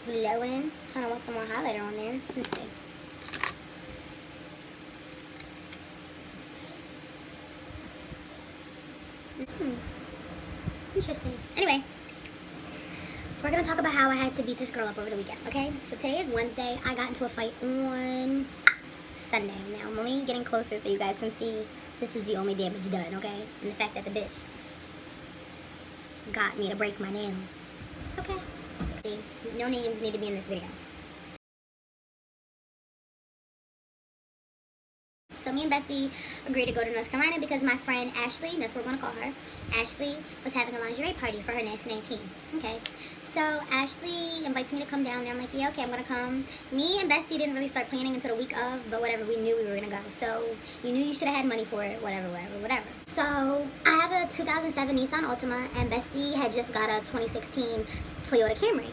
Glowing. Kind of want some more highlighter on there. Let's see. Interesting. Anyway, we're going to talk about how I had to beat this girl up over the weekend, okay? So today is Wednesday. I got into a fight on Sunday. Now, I'm only getting closer so you guys can see this is the only damage done, okay? And the fact that the bitch got me to break my nails. It's okay. No names need to be in this video. So me and Bestie agreed to go to North Carolina because my friend Ashley, that's what we're going to call her, Ashley was having a lingerie party for her next 19. Okay. So Ashley invites me to come down there. I'm like, yeah, okay, I'm going to come. Me and Bestie didn't really start planning until the week of, but whatever, we knew we were going to go. So you knew you should have had money for it, whatever. So I have a 2007 Nissan Altima, and Bestie had just got a 2016 Toyota Camry.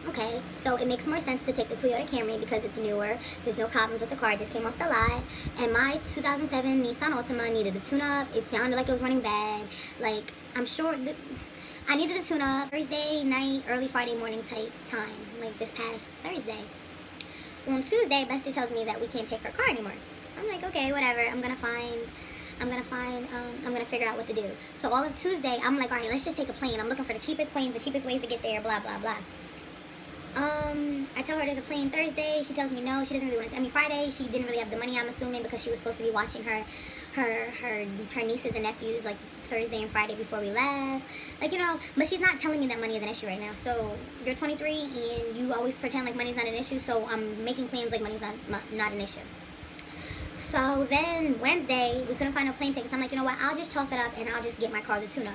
Okay, so it makes more sense to take the Toyota Camry because it's newer. There's no problems with the car. It just came off the lot. And my 2007 Nissan Altima needed a tune-up. It sounded like it was running bad. Like, I'm sure I needed a tune-up Thursday night, early Friday morning type time. Like this past Thursday. On Tuesday, Bestie tells me that we can't take her car anymore. So I'm like, okay, whatever. I'm gonna figure out what to do. So all of Tuesday, I'm like, all right, let's just take a plane. I'm looking for the cheapest planes, the cheapest ways to get there, blah, blah, blah. I tell her there's a plane Thursday. She tells me no, she doesn't really want to. I mean, Friday, she didn't really have the money, I'm assuming, because she was supposed to be watching her nieces and nephews, like, Thursday and Friday before we left. Like, you know, but she's not telling me that money is an issue right now. So, you're 23, and you always pretend like money's not an issue, so I'm making plans like money's not an issue. So, then, Wednesday, we couldn't find no plane tickets. I'm like, you know what, I'll just chalk it up, and I'll just get my car the tune-up.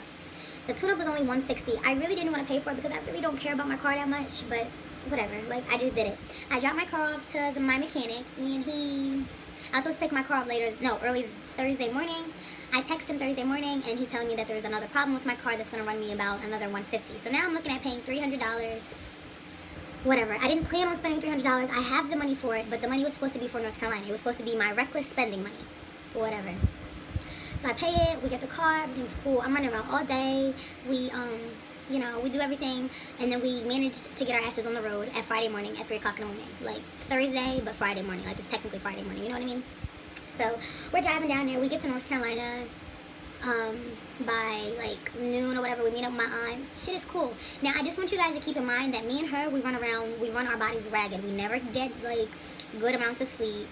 The tune-up was only $160. I really didn't want to pay for it because I really don't care about my car that much, but whatever, like, I just did it. I dropped my car off to my mechanic, and I was supposed to pick my car up early Thursday morning. I text him Thursday morning, and he's telling me that there's another problem with my car that's going to run me about another $150. So now I'm looking at paying $300. Whatever. I didn't plan on spending $300. I have the money for it, but the money was supposed to be for North Carolina. It was supposed to be my reckless spending money. Whatever. So I pay it, we get the car, everything's cool. I'm running around all day. We, you know, we do everything, and then we managed to get our asses on the road at Friday morning at 3 o'clock in the morning. Like, Thursday, but Friday morning. Like, it's technically Friday morning, you know what I mean? So, we're driving down there. We get to North Carolina by, like, noon or whatever. We meet up with my aunt. Shit is cool. Now, I just want you guys to keep in mind that me and her, we run our bodies ragged. We never get, like, good amounts of sleep.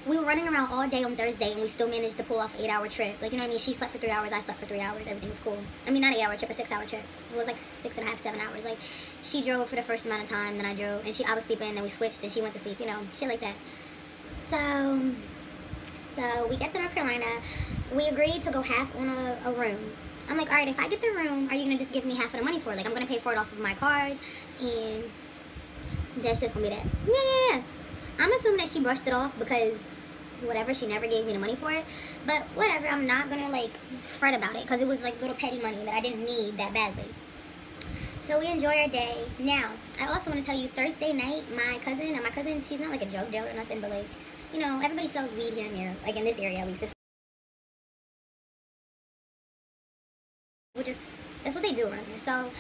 We were running around all day on Thursday, and we still managed to pull off an 8-hour trip. Like, you know what I mean? She slept for 3 hours, I slept for 3 hours. Everything was cool. I mean, not an 8-hour trip, a 6-hour trip. It was like 6.5, 7 hours. Like, she drove for the first amount of time, then I drove, and I was sleeping, and then we switched, and she went to sleep, you know, shit like that. So we get to North Carolina. We agreed to go half on a room. I'm like, all right, if I get the room, are you going to just give me half of the money for it? Like, I'm going to pay for it off of my card, and that's just going to be that. Yeah. I'm assuming that she brushed it off because whatever, she never gave me the money for it. But whatever, I'm not gonna like fret about it because it was like little petty money that I didn't need that badly. So we enjoy our day. Now, I also want to tell you, Thursday night, my cousin, she's not like a drug dealer or nothing, but like, you know, everybody sells weed here and there, like in this area at least. That's what they do around here. So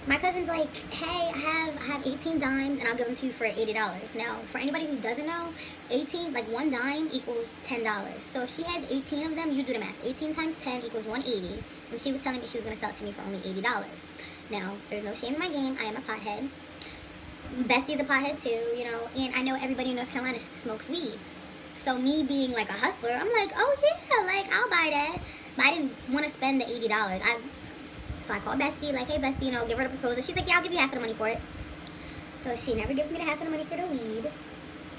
my cousin's like, hey, I have 18 dimes, and I'll give them to you for $80. Now, for anybody who doesn't know, 18, like one dime equals $10. So if she has 18 of them, you do the math. 18 times 10 equals 180, and she was telling me she was going to sell it to me for only $80. Now, there's no shame in my game. I am a pothead. Bestie's a pothead too, you know, and I know everybody in North Carolina smokes weed. So me being like a hustler, I'm like, oh yeah, like I'll buy that. But I didn't want to spend the $80. So I called Bestie, like, hey, Bestie, you know, give her the proposal. She's like, yeah, I'll give you half of the money for it. So she never gives me the half of the money for the weed.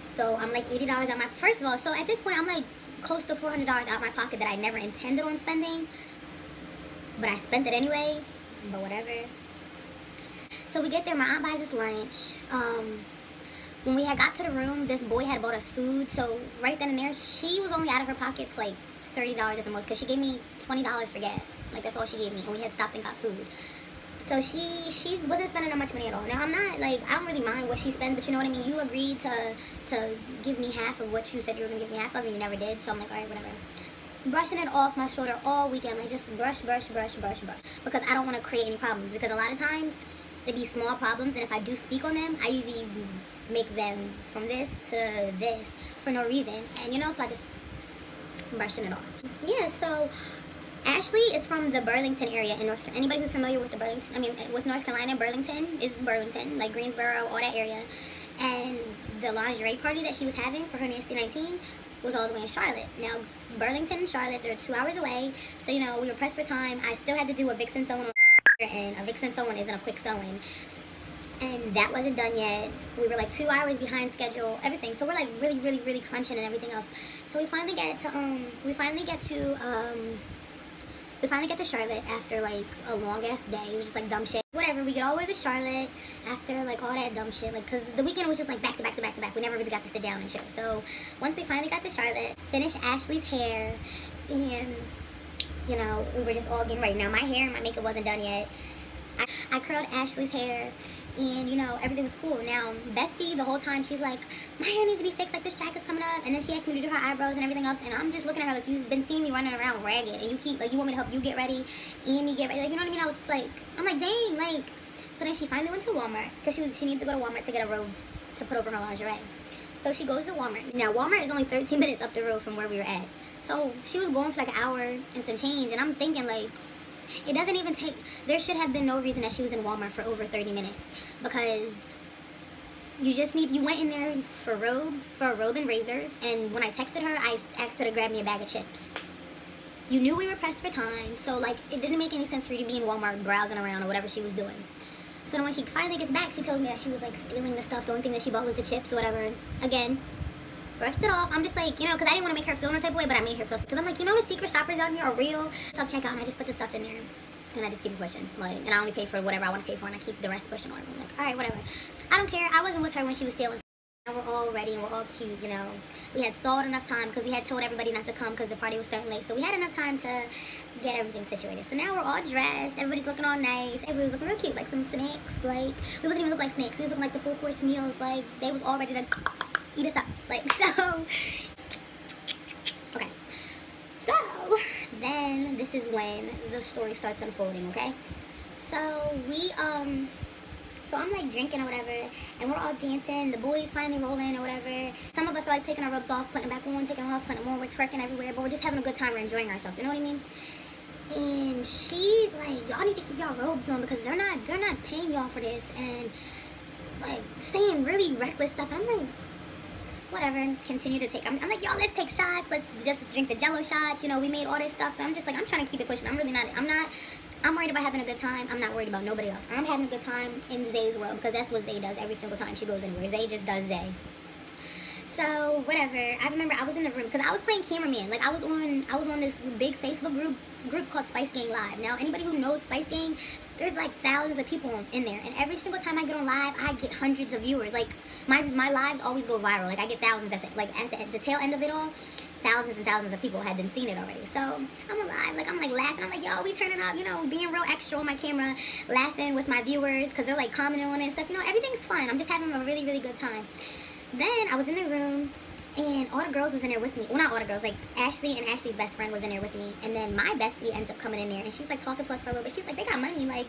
So I'm like $80 out my, first of all, so at this point, I'm like close to $400 out my pocket that I never intended on spending. But I spent it anyway, but whatever. So we get there, my aunt buys us lunch. When we had got to the room, this boy had bought us food. So right then and there, she was only out of her pockets like $30 at the most, because she gave me $20 for gas. Like, that's all she gave me, and we had stopped and got food. So she wasn't spending that much money at all. Now, I'm not, like, I don't really mind what she spends, but you know what I mean? You agreed to give me half of what you said you were going to give me half of, and you never did. So I'm like, all right, whatever. Brushing it off my shoulder all weekend, like, just brush. Because I don't want to create any problems. Because a lot of times, it'd be small problems, and if I do speak on them, I usually make them from this to this for no reason. And you know, so I just brushing it off. Yeah, so Ashley is from the Burlington area in North Carolina. Anybody who's familiar with with North Carolina, Burlington is Burlington, like Greensboro, all that area. And the lingerie party that she was having for her Nasty 19 was all the way in Charlotte. Now, Burlington and Charlotte, they're 2 hours away. So, you know, we were pressed for time. I still had to do a Vixen sewing on and a Vixen sewing isn't a quick sewing. And that wasn't done yet. We were like 2 hours behind schedule, everything. So we're like really, really, really crunching and everything else. So we finally get to Charlotte after like a long ass day. It was just like dumb shit. Whatever, we get all the way to Charlotte after like all that dumb shit. Like, cause the weekend was just like back to back to back to back. We never really got to sit down and shit. So once we finally got to Charlotte, finished Ashley's hair, and you know, we were just all getting ready. Now my hair and my makeup wasn't done yet. I curled Ashley's hair, and you know, everything was cool. Now Bestie, the whole time, she's like, my hair needs to be fixed, like this jacket's coming up. And then she asked me to do her eyebrows and everything else, and I'm just looking at her like, you've been seeing me running around ragged, and you keep like, you want me to help you get ready and me get ready, like, you know what I mean? I was like, I'm like, dang, like. So then she finally went to Walmart, because she needed to go to Walmart to get a robe to put over her lingerie. So she goes to Walmart. Now Walmart is only 13 minutes up the road from where we were at. So she was going for like an hour and some change, and I'm thinking like, it doesn't even take, there should have been no reason that she was in Walmart for over 30 minutes, because you went in there for a robe and razors, and when I texted her, I asked her to grab me a bag of chips. You knew we were pressed for time, so like, it didn't make any sense for you to be in Walmart browsing around or whatever she was doing. So then when she finally gets back, she tells me that she was like stealing the stuff. The only thing that she bought was the chips or whatever. Again, brushed it off. I'm just like, you know, because I didn't want to make her feel no type of way, but I made her feel, because I'm like, you know, the secret shoppers out here are real. Self-checkout, and I just put the stuff in there, and I just keep it pushing. Like, and I only pay for whatever I want to pay for, and I keep the rest pushing on. I'm like, all right, whatever. I don't care. I wasn't with her when she was stealing. We're all ready and we're all cute, you know. We had stalled enough time because we had told everybody not to come because the party was starting late. So we had enough time to get everything situated. So now we're all dressed. Everybody's looking all nice. Everybody was looking real cute, like some snacks. Like, we wasn't even look like snacks. We was looking like the full course meals. Like, they was all ready to eat us up. Like, so. Okay. So, then this is when the story starts unfolding, okay? So, so I'm like drinking or whatever, and we're all dancing. The boys finally rolling or whatever. Some of us are like taking our robes off, putting them back on, taking them off, putting them on. We're twerking everywhere, but we're just having a good time. We're enjoying ourselves. You know what I mean? And she's like, y'all need to keep y'all robes on because they're not paying y'all for this, and like saying really reckless stuff. And I'm like, whatever. Continue to take. I'm like, y'all, let's take shots. Let's just drink the Jello shots. You know, we made all this stuff. So I'm just like, I'm trying to keep it pushing. I'm worried about having a good time. I'm not worried about nobody else. I'm having a good time in Zay's world because that's what Zay does every single time she goes anywhere. Zay just does Zay. So whatever. I remember I was in the room because I was playing cameraman. Like I was on this big Facebook group called Spice Gang Live. Now anybody who knows Spice Gang, there's like thousands of people in there, and every single time I get on live, I get hundreds of viewers. Like my lives always go viral. Like I get thousands at the tail end of it all. Thousands and thousands of people had seen it already. So I'm alive, like I'm like laughing. I'm like, yo, we turning up, you know, being real extra on my camera, laughing with my viewers because they're like commenting on it and stuff. You know, everything's fun. I'm just having a really, really good time. Then I was in the room and all the girls was in there with me. Well, not all the girls, like Ashley and Ashley's best friend was in there with me. And then my bestie ends up coming in there and she's like talking to us for a little bit. She's like, they got money, like.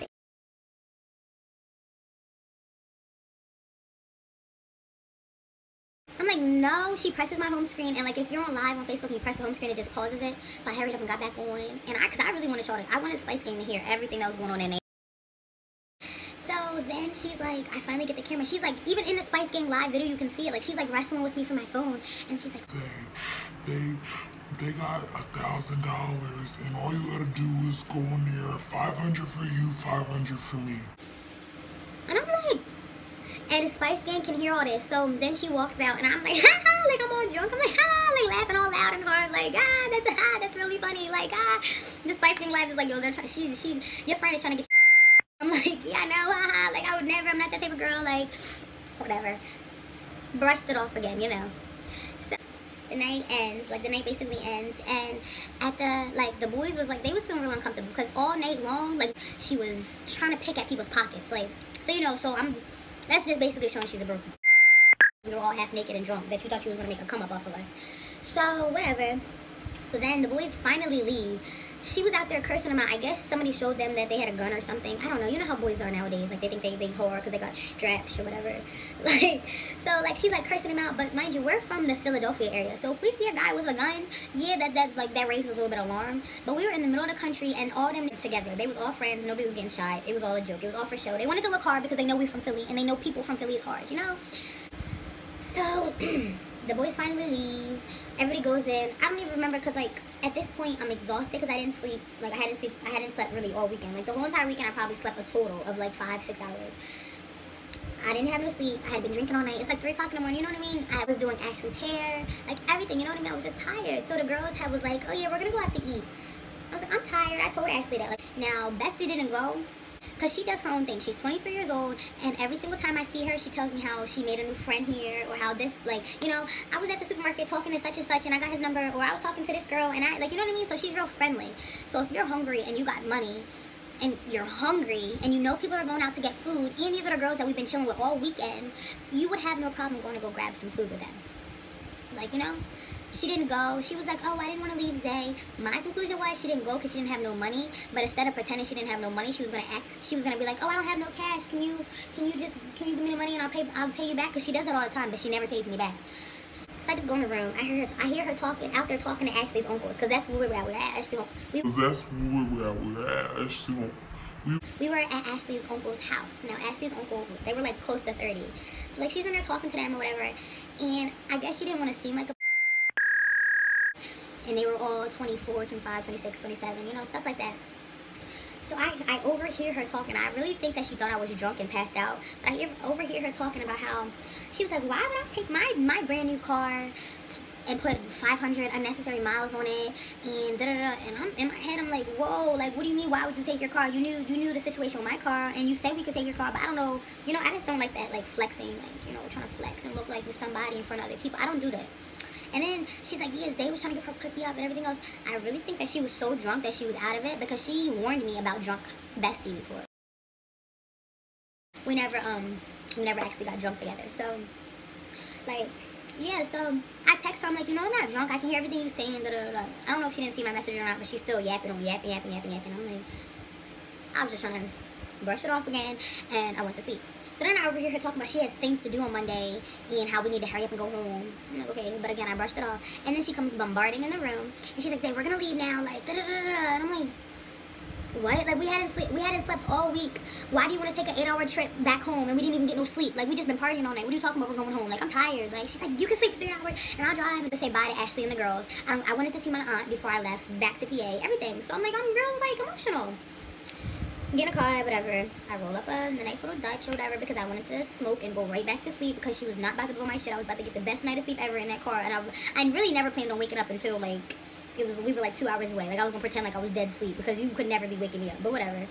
I'm like, no. She presses my home screen, and like if you're on live on Facebook and you press the home screen, it just pauses it. So I hurried up and got back on, and because I really wanted y'all to, I wanted Spice Gang to hear everything that was going on in there. So then she's like, I finally get the camera. She's like, even in the Spice Gang live video, you can see it. Like she's like wrestling with me for my phone, and she's like, they got $1,000, and all you gotta do is go in there. 500 for you, 500 for me. And I'm like. And the Spice Gang can hear all this. So then she walks out, and I'm like, ha ha, like I'm all drunk. I'm like, ha, like laughing all loud and hard, like, that's really funny, like, The Spice Gang lives is like, yo, they're your friend is trying to get. I'm like, yeah, I know, ha ha, like I would never. I'm not that type of girl, like, whatever. Brushed it off again, you know. So the night ends, like the night basically ends, and at the boys was like, they was feeling real uncomfortable because all night long, like she was trying to pick at people's pockets, like, so you know, so that's just basically showing she's a broken. We were all half naked and drunk. That you thought she was gonna make a come up off of us. So whatever. So then the boys finally leave. she was out there cursing them out. I guess somebody showed them that they had a gun or something. I don't know. You know how boys are nowadays. Like, they think they whore because they got straps or whatever. Like, so, like, she's, like, cursing them out. But, mind you, we're from the Philadelphia area. So, if we see a guy with a gun, yeah, that raises a little bit of alarm. But we were in the middle of the country, and all them together. They was all friends. Nobody was getting shot. It was all a joke. It was all for show. They wanted to look hard because they know we from Philly, and they know people from Philly is hard, you know? So, the boys finally leave. Everybody goes in. I don't even remember because, like, at this point, I'm exhausted because I didn't sleep. Like, I hadn't slept really all weekend. Like, the whole entire weekend, I probably slept a total of, like, 5-6 hours. I didn't have no sleep. I had been drinking all night. It's like 3 o'clock in the morning, you know what I mean? I was doing Ashley's hair, like, everything, you know what I mean? I was just tired. So the girls was like, oh, yeah, we're going to go out to eat. I was like, I'm tired. I told Ashley that. Like, now, Bestie didn't go because she does her own thing. She's 23 years old, and every single time I see her, she tells me how she made a new friend here, or how this, like, you know, I was at the supermarket talking to such and such, and I got his number, or I was talking to this girl, and I, like, you know what I mean? So she's real friendly. So if you're hungry and you got money, and you're hungry, and you know people are going out to get food, and these are the girls that we've been chilling with all weekend, you would have no problem going to go grab some food with them. Like, you know? She didn't go. She was like, oh, I didn't want to leave Zay. My conclusion was she didn't go because she didn't have no money. But instead of pretending she didn't have no money, she was gonna be like, oh, I don't have no cash. Can you give me the money and I'll pay you back? Because she does that all the time, but she never pays me back. So I just go in the room. I hear her talking out there talking to Ashley's uncles, because that's where we were at. We were at Ashley's. We were at Ashley's uncle's house. Now, Ashley's uncle, they were like close to 30. So like she's in there talking to them or whatever. And I guess she didn't want to seem like a, and they were all 24, 25, 26, 27, you know, stuff like that. So I overhear her talking. I really think that she thought I was drunk and passed out. But I overhear her talking about how she was like, why would I take my brand new car and put 500 unnecessary miles on it and da-da-da. And I'm in my head, I'm like, whoa, like, what do you mean, why would you take your car? You knew the situation with my car, and you said we could take your car, but I don't know, you know, I just don't like that, like, flexing, like, you know, trying to flex and look like you're somebody in front of other people. I don't do that. And then she's like, yeah, Zay was trying to give her pussy up and everything else. I really think that she was so drunk that she was out of it, because she warned me about drunk Bestie before. We never actually got drunk together. So, like, yeah, so I text her, I'm like, you know, I'm not drunk. I can hear everything you're saying, da-da-da-da. I don't know if she didn't see my message or not, but she's still yapping. I'm like, I was just trying to brush it off again, and I went to sleep. So then I overhear her talking about she has things to do on Monday and how we need to hurry up and go home. I'm like, okay, but again, I brushed it off. And then she comes bombarding in the room, and she's like, Zay, we're gonna leave now, like, da-da-da-da-da. And I'm like, what? Like, we hadn't slept all week. Why do you want to take an 8-hour trip back home and we didn't even get no sleep? Like, we just been partying all night. What are you talking about? We're going home. Like, I'm tired. Like, she's like, you can sleep for 3 hours and I'll drive and say bye to Ashley and the girls. I wanted to see my aunt before I left back to PA, everything. So I'm like, I'm real, like, emotional. Get in a car, whatever. I roll up a nice little Dutch or whatever, because I wanted to smoke and go right back to sleep, because she was not about to blow my shit. I was about to get the best night of sleep ever in that car, and I really never planned on waking up until, like, we were like 2 hours away. Like, I was gonna pretend like I was dead asleep, because you could never be waking me up, but whatever.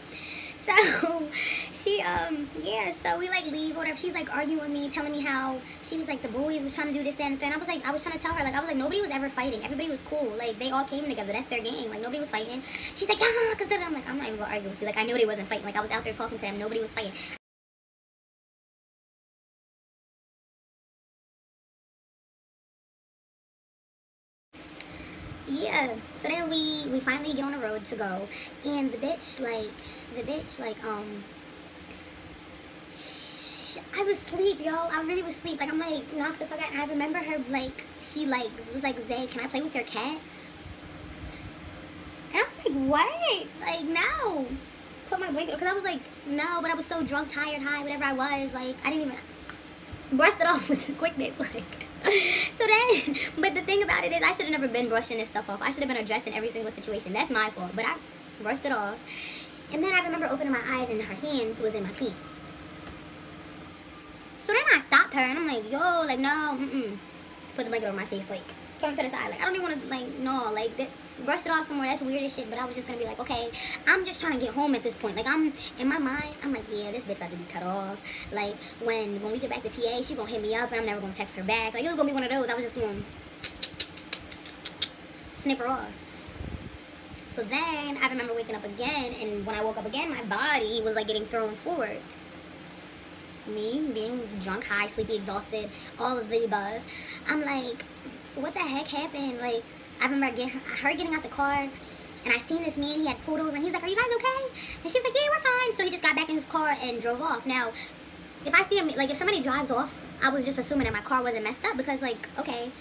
So she yeah, so we like leave or whatever. She's like arguing with me, telling me how she was like the boys was trying to do this, that, and then I was trying to tell her, like, I was like, nobody was ever fighting. Everybody was cool. Like, they all came together. That's their gang. Like, nobody was fighting. She's like, yeah, because I'm like, I'm not even gonna argue with you. Like, I know they wasn't fighting. Like, I was out there talking to them. Nobody was fighting. Yeah, so then we finally get on the road to go, and the bitch, I was asleep, yo. I really was asleep. Like, I'm like, knock the fuck out. And I remember her, like, she, like, was like, Zay, can I play with your cat? And I was like, what? Like, no. Put my blanket, because I was like, no, but I was so drunk, tired, high, whatever I was. Like, I didn't even brushed it off with quickness, like. So then, but the thing about it is, I should have never been brushing this stuff off. I should have been addressing every single situation. That's my fault, but I brushed it off. And then I remember opening my eyes and her hands was in my pants. So then I stopped her and I'm like, yo, like, no, put the blanket on my face, like, turn to the side. Like, I don't even want to, like, no, like, brush it off somewhere. That's weird as shit. But I was just gonna be like, okay, I'm just trying to get home at this point. Like, I'm in my mind, I'm like, yeah, this bitch about to be cut off. Like, when we get back to PA, she gonna hit me up and I'm never gonna text her back. Like, it was gonna be one of those. I was just gonna snip her off. So then I remember waking up again, and when I woke up again, my body was like getting thrown forward. Me being drunk, high, sleepy, exhausted, all of the above. I'm like, what the heck happened? Like, I remember her getting out the car, And I seen this man, he had pulled over, and he's like, are you guys okay? And she was like, yeah, we're fine. So he just got back in his car and drove off. Now, if I see him, like, if somebody drives off, I was just assuming that my car wasn't messed up because, like, okay.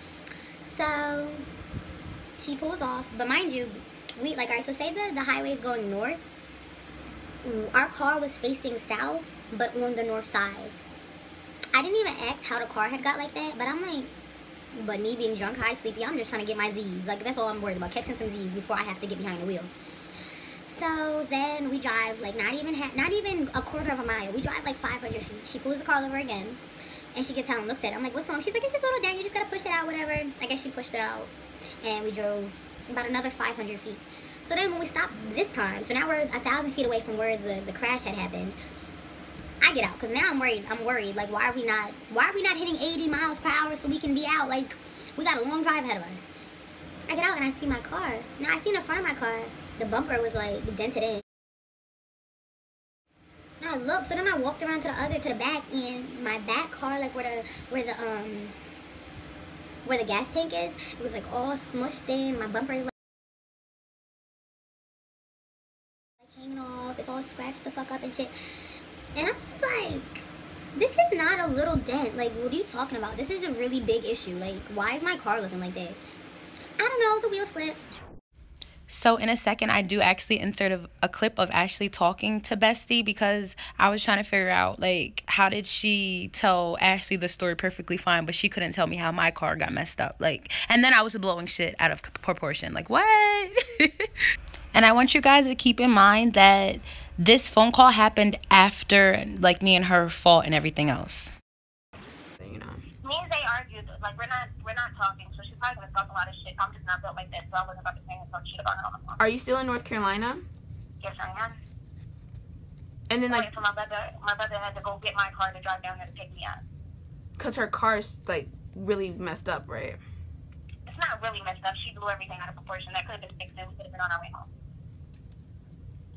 So she pulls off. But mind you, all right, so say the highway is going north. Our car was facing south, but on the north side. I didn't even ask how the car had got like that, but I'm like, but me being drunk, high, sleepy, I'm just trying to get my Z's. Like, that's all I'm worried about, catching some Z's before I have to get behind the wheel. So then we drive, like, not even a quarter of a mile. We drive, like, 500 feet. She pulls the car over again, and she gets out and looks at it. I'm like, what's wrong? She's like, it's just a little down. You just got to push it out, whatever. I guess she pushed it out, and we drove about another 500 feet. So then when we stopped this time, so now we're 1,000 feet away from where the crash had happened. I get out because now I'm worried. Like, why are we not hitting 80 miles per hour so we can be out? Like, we got a long drive ahead of us. I get out and I see my car. Now I see in the front of my car, the bumper was like dented in. And I looked, so then I walked around to the back, and my back car, like where the gas tank is, it was like all smushed in. My bumper is like hanging off. It's all scratched the fuck up and shit. And I was like, this is not a little dent. Like, what are you talking about? This is a really big issue. Like, why is my car looking like that? I don't know. The wheel slipped. So in a second, I do actually insert a clip of Ashley talking to Bestie because I was trying to figure out, like, how did she tell Ashley the story perfectly fine, but she couldn't tell me how my car got messed up. Like, and then I was blowing shit out of proportion. Like, what? And I want you guys to keep in mind that this phone call happened after, like, me and her fought and everything else. You know. Me and Zay argued, like, we're not talking, so she's probably gonna talk a lot of shit. I'm just not built like that, so I wasn't about to say and talk shit about her on the phone. Are you still in North Carolina? Yes, I am. And then, like, so my brother had to go get my car to drive down there to pick me up. Cause her car's like really messed up, right? It's not really messed up. She blew everything out of proportion. That could have been fixed. We could have been on our way home.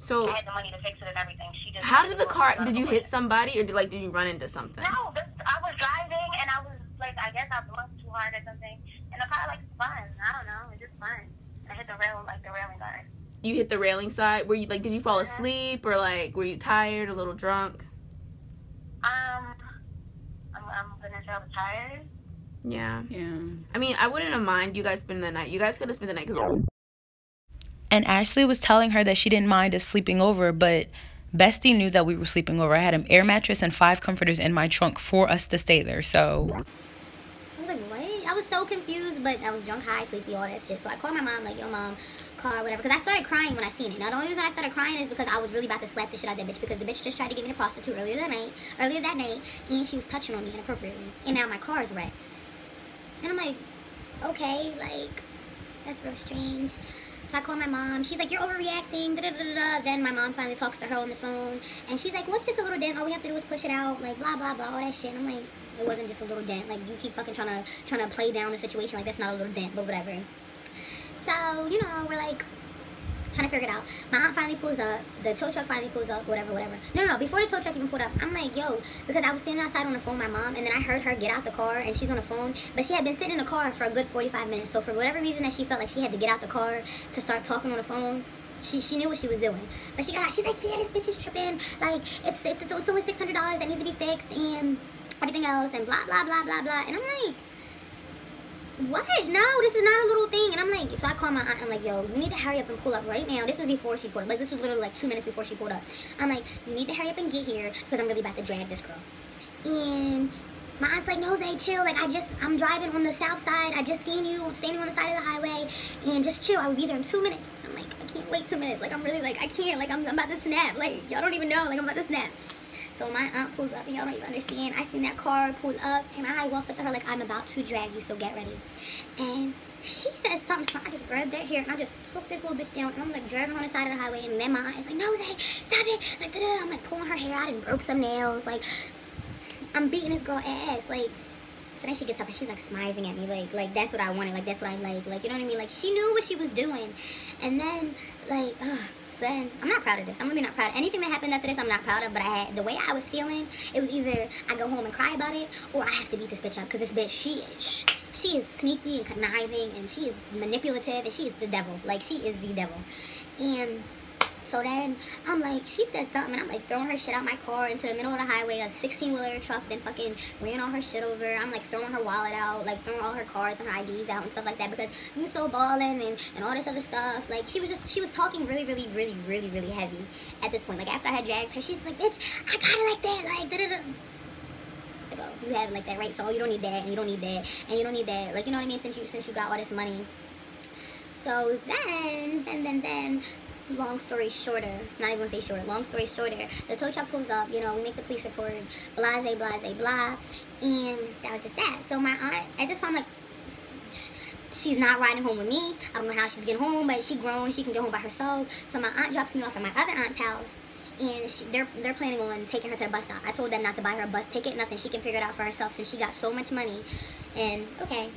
So I had the money to fix it and everything. She just. How did the car? Did you hit somebody or did you run into something? No, I was driving and I was like, I guess I blew too hard or something, and the car like spun. I don't know. It just spun. I hit the railing guard. You hit the railing side. Were you like? Did you fall asleep or like? Were you tired? A little drunk? I'm gonna say I was tired. Yeah. I mean, I wouldn't have mind you guys spending the night. You guys could have spent the night because. And Ashley was telling her that she didn't mind us sleeping over, but Bestie knew that we were sleeping over. I had an air mattress and 5 comforters in my trunk for us to stay there, so. I was like, what? I was so confused, but I was drunk, high, sleepy, all that shit. So I called my mom, like, yo, mom, car, whatever. Because I started crying when I seen it. Now, the only reason I started crying is because I was really about to slap the shit out of that bitch. Because the bitch just tried to get me to prostitute earlier that night. And she was touching on me inappropriately. And now my car is wrecked. And I'm like, okay, like, that's real strange. So I called my mom. She's like, you're overreacting. Da, da, da, da. Then my mom finally talks to her on the phone. And she's like, well, it's just a little dent. All we have to do is push it out. Like, blah, blah, blah, all that shit. And I'm like, it wasn't just a little dent. Like, you keep fucking trying to play down the situation. Like, that's not a little dent, but whatever. So, you know, we're like, trying to figure it out. My aunt finally pulls up. The tow truck finally pulls up. Whatever. No. Before the tow truck even pulled up, I'm like, yo, because I was sitting outside on the phone with my mom, and then I heard her get out the car, and she's on the phone. But she had been sitting in the car for a good 45 minutes. So for whatever reason that she felt like she had to get out the car to start talking on the phone, she knew what she was doing. But she got out. She's like, yeah, this bitch is tripping. Like, it's only $600 that needs to be fixed, and everything else, and blah, blah, blah, blah, blah. And I'm like, what? No, this is not a little thing. And I'm like, so I call my aunt. I'm like, yo, you need to hurry up and pull up right now. This is before she pulled up. Like, this was literally like 2 minutes before she pulled up. I'm like, you need to hurry up and get here because I'm really about to drag this girl. And my aunt's like, no, Zay, chill. Like, I'm driving on the south side. I just seen you. I'm standing on the side of the highway. And just chill. I will be there in 2 minutes. I'm like, I can't wait 2 minutes. Like, I'm really like, I can't. Like, I'm about to snap. Like, y'all don't even know. Like, I'm about to snap. So my aunt pulls up, and y'all don't even understand. I seen that car pull up, and I walked up to her like, I'm about to drag you, so get ready. And she says something, so I just grabbed that hair, and I just took this little bitch down, and I'm like driving on the side of the highway, and then my aunt is like, no, Zay, stop it, like, da-da-da. I'm like pulling her hair out and broke some nails, like, I'm beating this girl ass, like. So then she gets up and she's like smizing at me, like that's what I wanted, like that's what I like, you know what I mean? Like, she knew what she was doing. And then, like, so then, I'm not proud of this. I'm really not proud. Anything that happened after this, I'm not proud of, but the way I was feeling, it was either I go home and cry about it, or I have to beat this bitch up, because this bitch, she is sneaky and conniving, and she is manipulative, and she is the devil. Like, she is the devil. And so then I'm like, she said something, and I'm like throwing her shit out my car into the middle of the highway. A 16-wheeler truck then fucking ran all her shit over. I'm like throwing her wallet out, like throwing all her cards and her IDs out and stuff like that, because you so ballin' and all this other stuff. Like she was talking really heavy at this point. Like after I had dragged her, she's like, bitch, I got it like that, like da-da-da. Like, oh, you have it like that, right? So you don't need that, and you don't need that, and you don't need that. Like, you know what I mean? Since you got all this money. So then, long story shorter, not even gonna say short, long story shorter, the tow truck pulls up, you know, we make the police report, blah, and that was just that. So my aunt, at this point, I'm like, she's not riding home with me. I don't know how she's getting home, but she grown, she can get home by herself. So my aunt drops me off at my other aunt's house, and they're planning on taking her to the bus stop. I told them not to buy her a bus ticket, nothing. She can figure it out for herself since she got so much money. And, okay,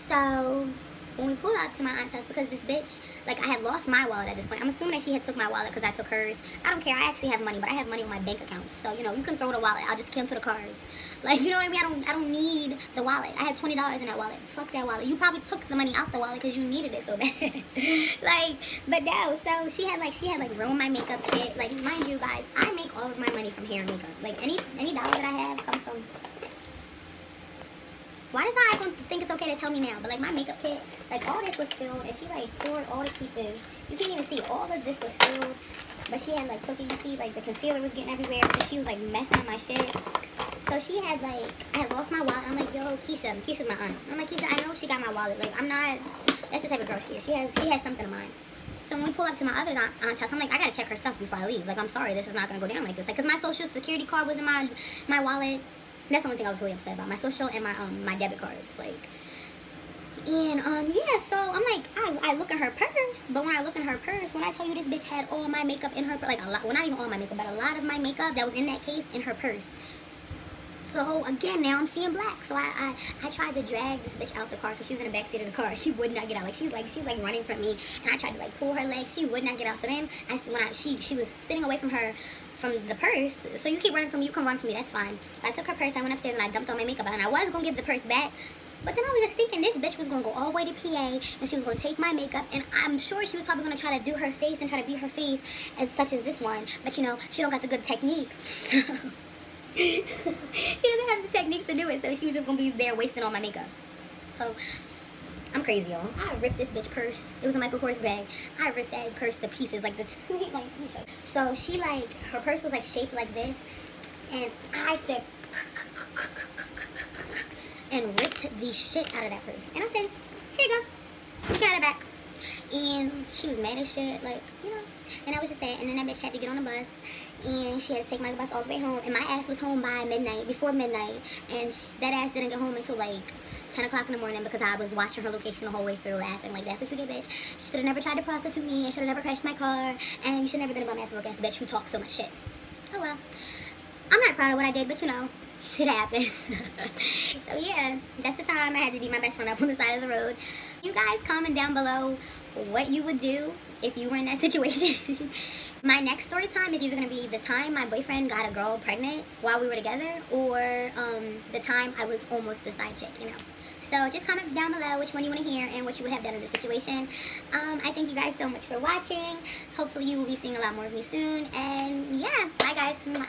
so when we pull up to my aunt's house, because this bitch, like, I had lost my wallet at this point. I'm assuming that she had took my wallet because I took hers. I don't care. I actually have money, but I have money on my bank account. So, you know, you can throw the wallet. I'll just cancel the cards. Like, you know what I mean? I don't need the wallet. I had $20 in that wallet. Fuck that wallet. You probably took the money out the wallet because you needed it so bad. Like, but no. So she had ruined my makeup kit. Like, mind you guys, I make all of my money from hair and makeup. Like, any dollar that I have comes from. Why does my iPhone think it's okay to tell me now? But like my makeup kit, like all this was filled, and she like tore all the pieces. You can't even see, all of this was filled. But she had like, so can you see, like the concealer was getting everywhere because she was like messing up my shit. So she had like, I had lost my wallet. I'm like, yo, Keisha's my aunt. I'm like, Keisha, I know she got my wallet. Like, I'm not, that's the type of girl she is. She has something of mine. So when we pull up to my other aunt's house, I'm like, I gotta check her stuff before I leave. Like, I'm sorry, this is not gonna go down like this. Like, cause my social security card was in my wallet. That's the only thing I was really upset about. My social and my debit cards, like. And yeah, so I'm like, I look in her purse, but when I look in her purse, when I tell you this bitch had all my makeup in her, like a lot, well, not even all my makeup, but a lot of my makeup that was in that case in her purse. So again, now I'm seeing black. So I tried to drag this bitch out the car because she was in the back seat of the car. She would not get out. Like she's like running from me, and I tried to like pull her leg. She would not get out. So then she was sitting away from her. From the purse, so you keep running from me, you can run from me, that's fine. So I took her purse, I went upstairs and I dumped all my makeup out, and I was gonna give the purse back, but then I was just thinking this bitch was gonna go all the way to PA, and she was gonna take my makeup, and I'm sure she was probably gonna try to do her face and try to be her face as such as this one, but you know, she don't got the good techniques. She doesn't have the techniques to do it, so she was just gonna be there wasting all my makeup. So I'm crazy, y'all. I ripped this bitch purse. It was a Michael Kors bag. I ripped that purse to pieces, like let me show you. So she like, her purse was like shaped like this, and I said, and ripped the shit out of that purse. And I said, here you go. You got it back. And she was mad as shit, like, you know. And I was just that. And then that bitch had to get on the bus, and she had to take my bus all the way home. And my ass was home by midnight, before midnight. And that ass didn't get home until like 10 o'clock in the morning because I was watching her location the whole way through, laughing. Like, that's what you get, bitch. She should have never tried to prostitute me, and should have never crashed my car. And you should never been a bum ass broke ass bitch who talks so much shit. Oh well. I'm not proud of what I did, but you know, shit happens. So yeah, that's the time I had to beat my best friend up on the side of the road. You guys comment down below what you would do if you were in that situation. My next story time is either going to be the time my boyfriend got a girl pregnant while we were together, or the time I was almost the side chick, you know. So just comment down below which one you want to hear and what you would have done in this situation. I thank you guys so much for watching. Hopefully you will be seeing a lot more of me soon. And yeah, bye guys. Mwah.